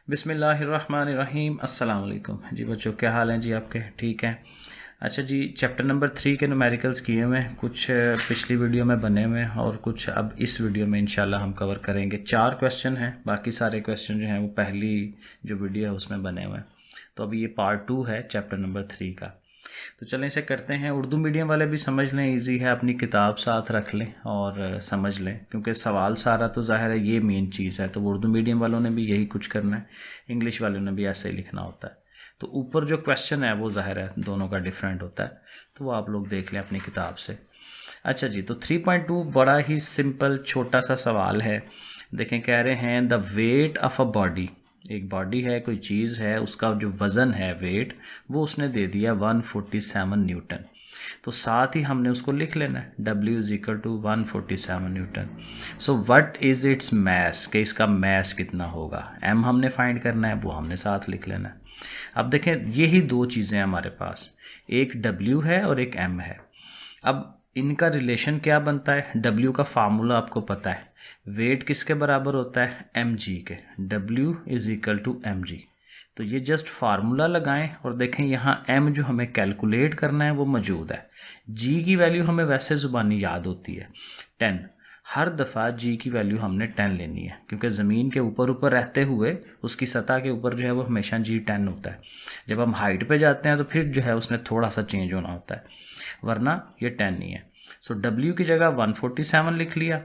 बिस्मिल्लाहिर्रहमानिर्रहीम। अस्सलाम वालेकुम जी बच्चों, क्या हाल हैं जी आपके? ठीक हैं। अच्छा जी, चैप्टर नंबर 3 के न्यूमेरिकल्स किए हुए हैं, कुछ पिछली वीडियो में बने हुए हैं और कुछ अब इस वीडियो में इंशाल्लाह हम कवर करेंगे। 4 क्वेश्चन हैं, बाकी सारे क्वेश्चन जो हैं वो पहली जो वीडियो है उसमें बने हुए हैं। तो अभी ये पार्ट 2 है चैप्टर नंबर 3 का। तो चलें इसे करते हैं। उर्दू मीडियम वाले भी समझ लें, इजी है, अपनी किताब साथ रख लें और समझ लें, क्योंकि सवाल सारा तो ज़ाहिर है ये मेन चीज़ है। तो उर्दू मीडियम वालों ने भी यही कुछ करना है, इंग्लिश वालों ने भी ऐसे ही लिखना होता है। तो ऊपर जो क्वेश्चन है वो ज़ाहिर है दोनों का डिफरेंट होता है, तो वो आप लोग देख लें अपनी किताब से। अच्छा जी, तो 3.2 बड़ा ही सिंपल छोटा सा सवाल है। देखें, कह रहे हैं the weight of a body, एक बॉडी है, कोई चीज़ है, उसका जो वज़न है वेट, वो उसने दे दिया 147 न्यूटन। तो साथ ही हमने उसको लिख लेना है W is equal to 147 newton. So what is its mass, कि इसका मैस कितना होगा, M हमने फाइंड करना है, वो हमने साथ लिख लेना है। अब देखें, यही दो चीज़ें हैं हमारे पास, एक W है और एक M है। अब इनका रिलेशन क्या बनता है? W का फार्मूला आपको पता है, वेट किसके बराबर होता है? mg के। W is equal to mg। तो ये जस्ट फार्मूला लगाएं और देखें यहाँ m जो हमें कैलकुलेट करना है वो मौजूद है। g की वैल्यू हमें वैसे ज़ुबानी याद होती है 10। हर दफ़ा g की वैल्यू हमने 10 लेनी है, क्योंकि ज़मीन के ऊपर ऊपर रहते हुए उसकी सतह के ऊपर जो है वो हमेशा g 10 होता है। जब हम हाइट पे जाते हैं तो फिर जो है उसने थोड़ा सा चेंज होना होता है, वरना ये 10 नहीं है। सो W की जगह 147 लिख लिया,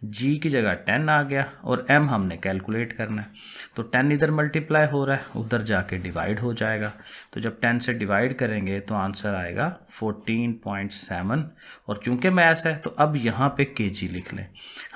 G की जगह 10 आ गया और M हमने कैलकुलेट करना है। तो 10 इधर मल्टीप्लाई हो रहा है, उधर जाके डिवाइड हो जाएगा। तो जब 10 से डिवाइड करेंगे तो आंसर आएगा 14.7। और चूंकि मैथ्स है तो अब यहाँ पे kg लिख लें।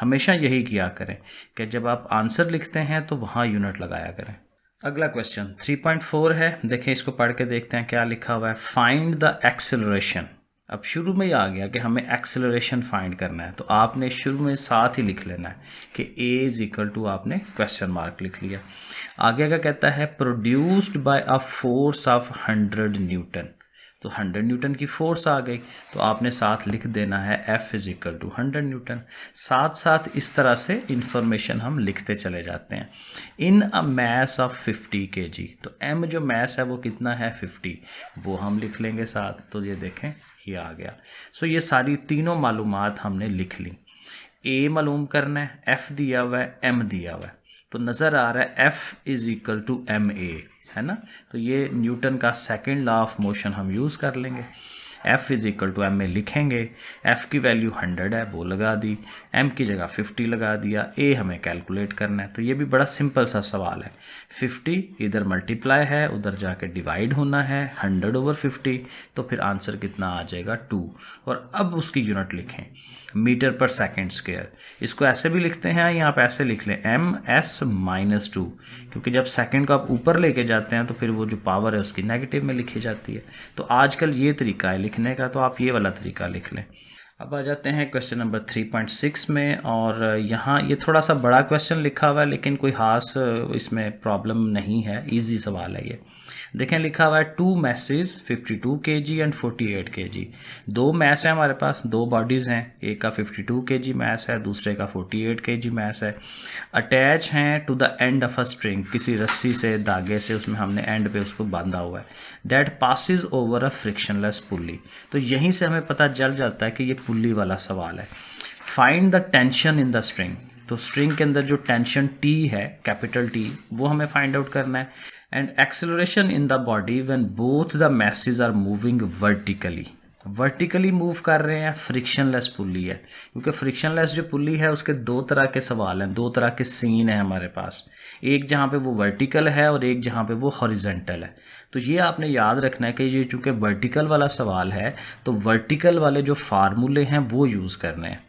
हमेशा यही किया करें कि जब आप आंसर लिखते हैं तो वहाँ यूनिट लगाया करें। अगला क्वेश्चन 3.4 है, देखें इसको पढ़ के देखते हैं क्या लिखा हुआ है। Find the acceleration. अब शुरू में ही आ गया कि हमें एक्सेलरेशन फाइंड करना है, तो आपने शुरू में साथ ही लिख लेना है कि A इज इक्वल टू, आपने क्वेश्चन मार्क लिख लिया। आगे का कहता है produced by a force of 100 Newton. तो 100 न्यूटन की फोर्स आ गई, तो आपने साथ लिख देना है F is equal to 100 newton. साथ साथ इस तरह से इंफॉर्मेशन हम लिखते चले जाते हैं। इन अ मैस ऑफ 50 kg, तो M जो मैस है वो कितना है 50, वो हम लिख लेंगे साथ। तो ये देखें ये आ गया। सो ये सारी तीनों मालूमात हमने लिख ली। A मालूम करना है, F दिया हुआ है, M दिया हुआ है। तो नज़र आ रहा है F is equal to MA, है ना। तो ये न्यूटन का सेकंड लॉ ऑफ मोशन हम यूज़ कर लेंगे। F is equal to MA लिखेंगे, F की वैल्यू 100 है वो लगा दी, M की जगह 50 लगा दिया, A हमें कैलकुलेट करना है। तो ये भी बड़ा सिंपल सा सवाल है। 50 इधर मल्टीप्लाई है, उधर जाके डिवाइड होना है 100 ओवर 50, तो फिर आंसर कितना आ जाएगा 2। और अब उसकी यूनिट लिखें मीटर पर सेकेंड स्क्वायर। इसको ऐसे भी लिखते हैं या आप ऐसे लिख लें MS-2, क्योंकि जब सेकंड को आप ऊपर लेके जाते हैं तो फिर वो जो पावर है उसकी नेगेटिव में लिखी जाती है। तो आजकल ये तरीका है लिखने का, तो आप ये वाला तरीका लिख लें। अब आ जाते हैं क्वेश्चन नंबर 3.6 में, और यहाँ ये थोड़ा सा बड़ा क्वेश्चन लिखा हुआ है, लेकिन कोई खास इसमें प्रॉब्लम नहीं है, इजी सवाल है ये। देखें लिखा हुआ है 2 मैसेज 52 kg एंड 48 kg। दो मैस है हमारे पास, दो बॉडीज़ हैं, एक का 52 kg मैस है, दूसरे का 48 kg मैस है। अटैच हैं to the end of a string, किसी रस्सी से, धागे से उसमें हमने एंड पे उसको बांधा हुआ है। That passes over a frictionless pulley. तो यहीं से हमें पता चल जाता है कि ये पुल्ली वाला सवाल है। Find the tension in the string. तो स्ट्रिंग के अंदर जो टेंशन T है, कैपिटल T, वो हमें फाइंड आउट करना है। And acceleration in the body when both the masses are moving vertically. Vertically move कर रहे हैं, फ्रिक्शनलेस पुल्ली है, क्योंकि फ्रिक्शनलेस जो पुल्ली है उसके दो तरह के सवाल हैं, दो तरह के सीन है हमारे पास। एक जहाँ पे वो वर्टिकल है और एक जहाँ पे वो हॉरिजेंटल है। तो ये आपने याद रखना है कि ये चूँकि वर्टिकल वाला सवाल है तो वर्टिकल वाले जो फार्मूले हैं वो यूज़ करने हैं,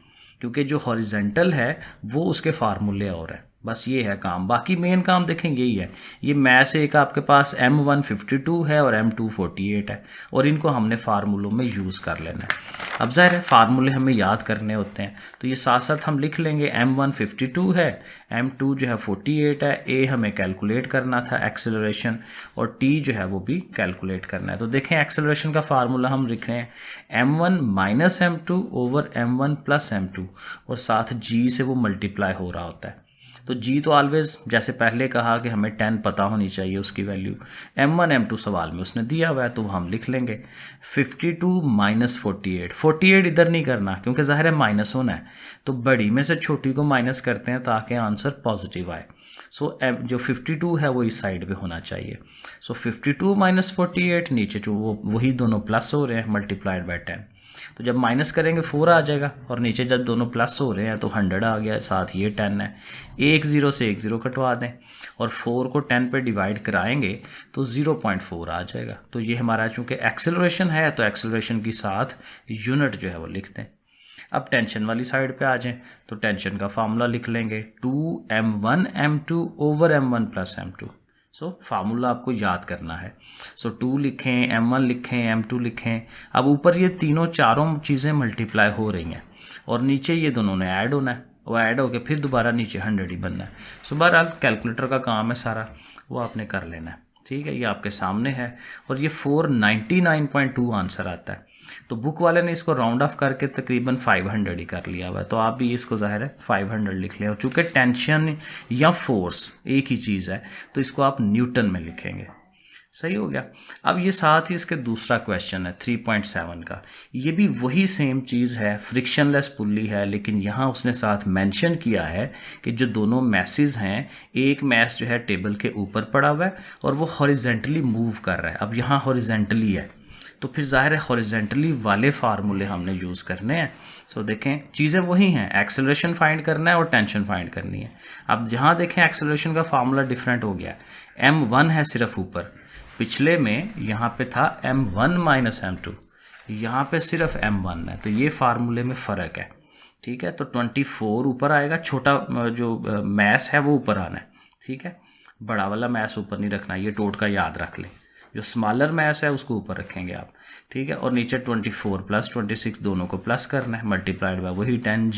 क्योंकि जो हॉरिजेंटल है वो उसके फार्मूले और हैं। बस ये है काम, बाकी मेन काम देखेंगे यही है। ये मैथ एक आपके पास M152 है और M248 है, और इनको हमने फार्मूलों में यूज़ कर लेना है। अब ज़ाहिर है फार्मूले हमें याद करने होते हैं, तो ये साथ साथ हम लिख लेंगे। M152 है, M2 जो है 48 है, A हमें कैलकुलेट करना था एक्सेलरेशन, और T जो है वो भी कैलकुलेट करना है। तो देखें एक्सेलरेशन का फार्मूला हम लिख रहे हैं M1 minus M2 over M1 plus M2, और साथ G से वो मल्टीप्लाई हो रहा होता है। तो जी तो ऑलवेज जैसे पहले कहा कि हमें 10 पता होनी चाहिए उसकी वैल्यू, M1 M2 सवाल में उसने दिया हुआ है तो हम लिख लेंगे 52 माइनस 48। 48 इधर नहीं करना क्योंकि ज़ाहिर है माइनस होना है, तो बड़ी में से छोटी को माइनस करते हैं ताकि आंसर पॉजिटिव आए। सो जो 52 है वो इस साइड पे होना चाहिए। सो 52 माइनस 48 नीचे जो वही दोनों प्लस हो रहे हैं मल्टीप्लाइड बाय 10। तो जब माइनस करेंगे 4 आ जाएगा और नीचे जब दोनों प्लस हो रहे हैं तो 100 आ गया, साथ ये 10 है। एक ज़ीरो से एक ज़ीरो कटवा दें और 4 को 10 पे डिवाइड कराएंगे तो 0.4 आ जाएगा। तो ये हमारा चूँकि एक्सेलरेशन है तो एक्सेलरेशन के साथ यूनिट जो है वो लिख दें। अब टेंशन वाली साइड पे आ जाएं तो टेंशन का फार्मूला लिख लेंगे 2m1 m2 over m1 plus m2। So formula आपको याद करना है। सो 2 लिखें, m1 लिखें, m2 लिखें। अब ऊपर ये तीनों चारों चीज़ें मल्टीप्लाई हो रही हैं और नीचे ये दोनों ने ऐड होना है, वो ऐड होके फिर दोबारा नीचे 100 ही बनना है। सो बहरहाल कैलकुलेटर का काम है सारा, वो आपने कर लेना है। ठीक है, ये आपके सामने है और ये 499.2 आंसर आता है। तो बुक वाले ने इसको राउंड ऑफ करके तकरीबन 500 ही कर लिया हुआ है, तो आप भी इसको ज़ाहिर है 500 लिख लें। और चूँकि टेंशन या फोर्स एक ही चीज़ है तो इसको आप न्यूटन में लिखेंगे। सही हो गया। अब ये साथ ही इसके दूसरा क्वेश्चन है 3.7 का, ये भी वही सेम चीज़ है, फ्रिक्शनलेस पुल्ली है, लेकिन यहाँ उसने साथ मेंशन किया है कि जो दोनों मैसेज हैं, एक मैस जो है टेबल के ऊपर पड़ा हुआ है और वो हॉरिजेंटली मूव कर रहा है। अब यहाँ हॉरिजेंटली है तो फिर ज़ाहिर है हॉरिजेंटली वाले फार्मूले हमने यूज़ करने हैं। सो देखें चीज़ें वही हैं, एक्सेलरेशन फाइंड करना है और टेंशन फाइंड करनी है। अब जहाँ देखें एक्सेलरेशन का फार्मूला डिफरेंट हो गया, m1 है सिर्फ ऊपर, पिछले में यहाँ पे था m1 माइनस m2, यहाँ पे सिर्फ m1 है, तो ये फार्मूले में फ़र्क है। ठीक है, तो 24 ऊपर आएगा, छोटा जो मैस है वो ऊपर आना है। ठीक है, बड़ा वाला मैस ऊपर नहीं रखना, ये टोटका याद रख लें, जो स्मॉलर मैस है उसको ऊपर रखेंगे आप। ठीक है, और नीचे 24 प्लस 26 दोनों को प्लस करना है, मल्टीप्लाइड बाय वही 10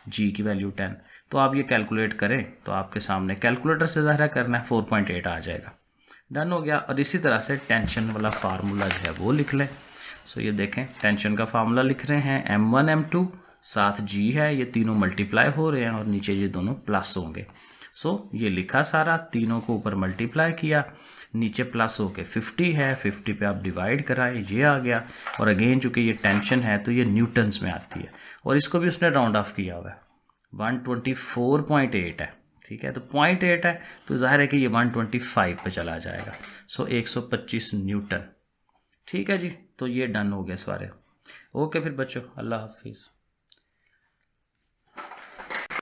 जी की वैल्यू 10। तो आप ये कैलकुलेट करें तो आपके सामने कैलकुलेटर से ज़ाहिर करना है 4.8 आ जाएगा। डन हो गया। और इसी तरह से टेंशन वाला फार्मूला जो है वो लिख लें। सो ये देखें टेंशन का फार्मूला लिख रहे हैं, m1 m2 साथ g है, ये तीनों मल्टीप्लाई हो रहे हैं और नीचे ये दोनों प्लस होंगे। सो ये लिखा सारा, तीनों को ऊपर मल्टीप्लाई किया, नीचे प्लस होके 50 है, 50 पे आप डिवाइड कराएं, ये आ गया। और अगेन चूंकि ये टेंशन है तो ये न्यूटन्स में आती है और इसको भी उसने राउंड ऑफ किया हुआ है, 124.8 है। ठीक है, तो 0.8 है तो जाहिर है कि ये 125 पे चला जाएगा। सो 125 न्यूटन। ठीक है जी, तो ये डन हो गया सारे। ओके फिर बच्चों, अल्लाह हाफिज़।